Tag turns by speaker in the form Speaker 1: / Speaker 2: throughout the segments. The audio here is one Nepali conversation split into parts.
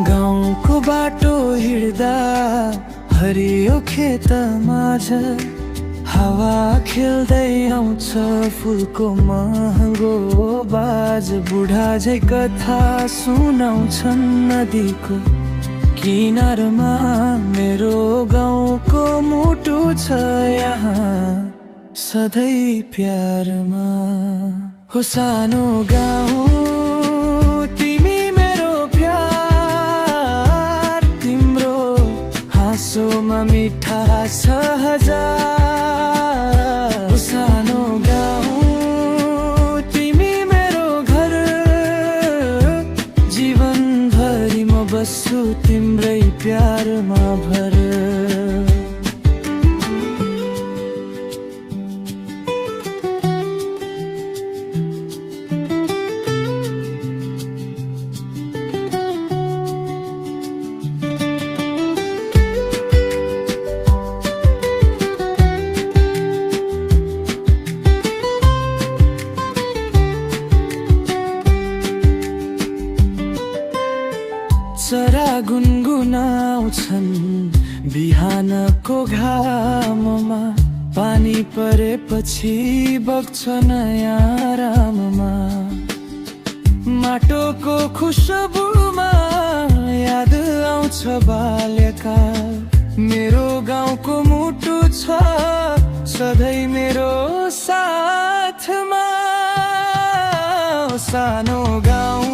Speaker 1: गाउँको बाटो हिँड्दा हरियो खेत माझ हावा खेल्दै आउँछ फुलको महँगो बाज। बुढा झै कथा सुनाउँछन् नदीको किनारमा। मेरो गाउँको मुटु छ यहाँ सधैँ प्यारमा। हो सानो गाउँ तिमी मेरो प्यार, तिम्रो हाँसोमा मिठा छ हजार। हो सानो गाउँ तिमी मेरो घर, जीवनभरि म बस्छु तिम्रै प्यारमा भर। चरा गुनगुनाउँछन् बिहानको घाममा। पानी परेपछि बग्छ नयाँ राममा। माटोको खुसबुमा याद आउँछ बाल्यकाल। मेरो गाउँको मुटु छ सधैँ मेरो साथमा। सानो गाउँ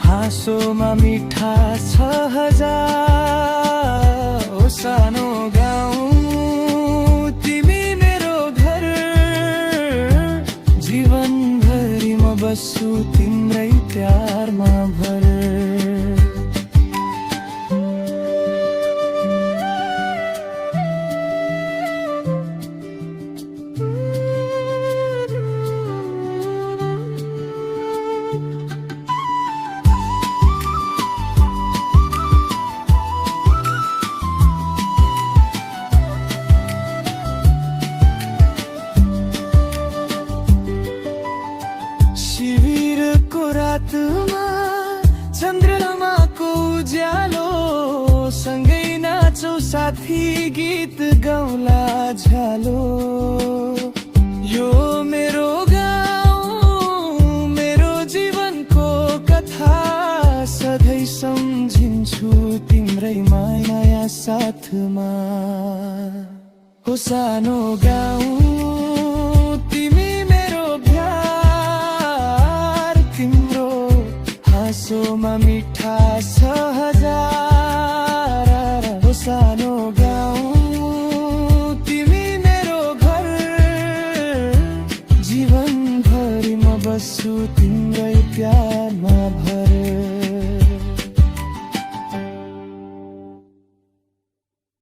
Speaker 1: हाँसोमा मिठा छ हजार। ओ सानो गाउँ तिमी मेरो घर, जीवनभरि म बस्छु तिम्रै प्यारमा भर। शिविरको रातमा चन्द्रमाको उज्यालो, सँगै नाचौँ साथी गीत गाउँला झ्यालो। यो मेरो गाउँ मेरो जीवनको कथा, सधैँ सम्झिन्छु तिम्रै माया साथमा। हो सानो गाउँ तिमी मेरो हाँसोमा मिठा छ हजार। हो सानो गाउँ तिमी मेरो घर, जीवनभरि म बस्छु तिम्रै प्यारमा।